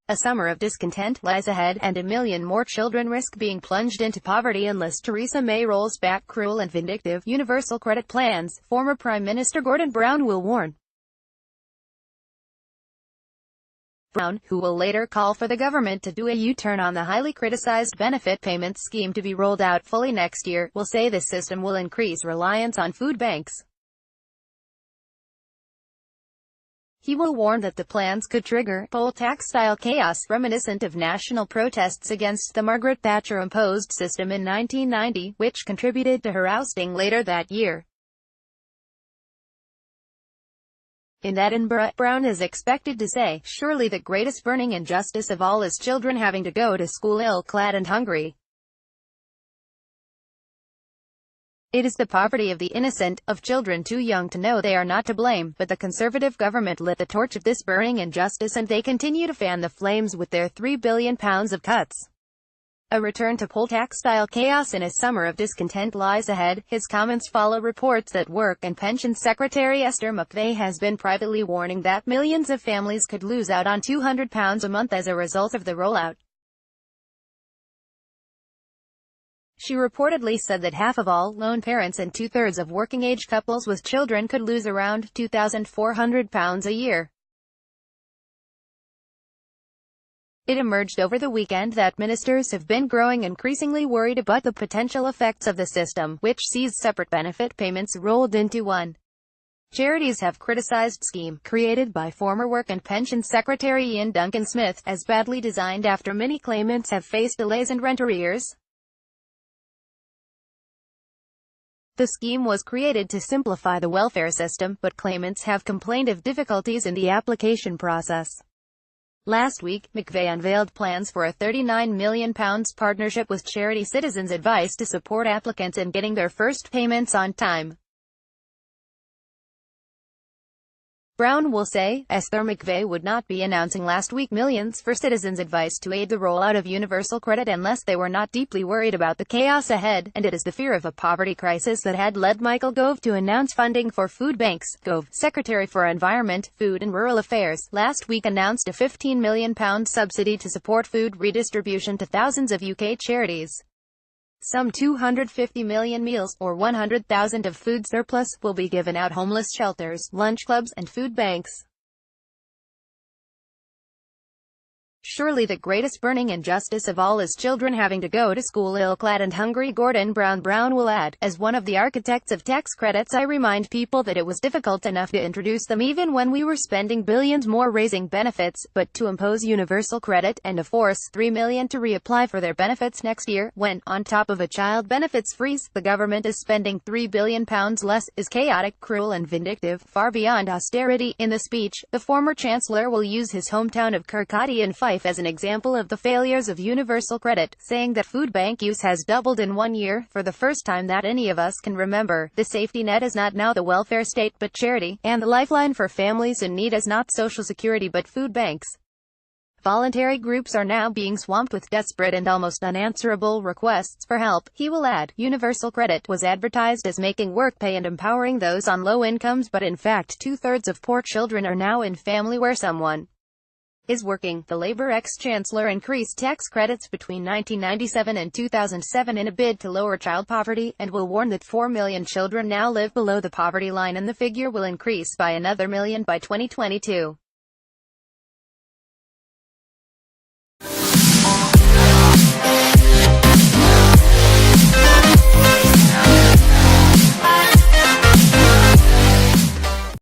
A summer of discontent lies ahead, and a million more children risk being plunged into poverty unless Theresa May rolls back cruel and vindictive universal credit plans, former Prime Minister Gordon Brown will warn. Brown, who will later call for the government to do a U-turn on the highly criticized benefit payments scheme to be rolled out fully next year, will say this system will increase reliance on food banks. He will warn that the plans could trigger poll tax-style chaos, reminiscent of national protests against the Margaret Thatcher-imposed system in 1990, which contributed to her ousting later that year. In Edinburgh, Brown is expected to say, "Surely the greatest burning injustice of all is children having to go to school ill-clad and hungry. It is the poverty of the innocent, of children too young to know they are not to blame, but the Conservative government lit the torch of this burning injustice and they continue to fan the flames with their £3 billion of cuts." A return to poll tax-style chaos in a summer of discontent lies ahead. His comments follow reports that Work and Pensions Secretary Esther McVey has been privately warning that millions of families could lose out on £200 a month as a result of the rollout. She reportedly said that half of all lone parents and two-thirds of working-age couples with children could lose around £2,400 a year. It emerged over the weekend that ministers have been growing increasingly worried about the potential effects of the system, which sees separate benefit payments rolled into one. Charities have criticized the scheme, created by former Work and Pensions Secretary Ian Duncan Smith, as badly designed after many claimants have faced delays and rent arrears. The scheme was created to simplify the welfare system, but claimants have complained of difficulties in the application process. Last week, McVey unveiled plans for a £39 million partnership with charity Citizens Advice to support applicants in getting their first payments on time. Brown will say, Esther McVey would not be announcing last week millions for Citizens Advice to aid the rollout of universal credit unless they were not deeply worried about the chaos ahead, and it is the fear of a poverty crisis that had led Michael Gove to announce funding for food banks. Gove, Secretary for Environment, Food and Rural Affairs, last week announced a £15 million subsidy to support food redistribution to thousands of UK charities. Some 250 million meals, or 100,000 of food surplus, will be given out homeless shelters, lunch clubs, and food banks. Surely the greatest burning injustice of all is children having to go to school ill-clad and hungry. Gordon Brown will add, "As one of the architects of tax credits, I remind people that it was difficult enough to introduce them even when we were spending billions more raising benefits, but to impose universal credit, and to force 3 million to reapply for their benefits next year, when, on top of a child benefits freeze, the government is spending £3 billion less, is chaotic, cruel and vindictive, far beyond austerity." In the speech, the former Chancellor will use his hometown of Kirkcaldy in Fife as an example of the failures of universal credit, saying that food bank use has doubled in 1 year, for the first time that any of us can remember. The safety net is not now the welfare state but charity, and the lifeline for families in need is not social security but food banks. Voluntary groups are now being swamped with desperate and almost unanswerable requests for help. He will add, universal credit was advertised as making work pay and empowering those on low incomes, but in fact two-thirds of poor children are now in family where someone is working. The Labour ex-chancellor increased tax credits between 1997 and 2007 in a bid to lower child poverty, and will warn that 4 million children now live below the poverty line and the figure will increase by another million by 2022.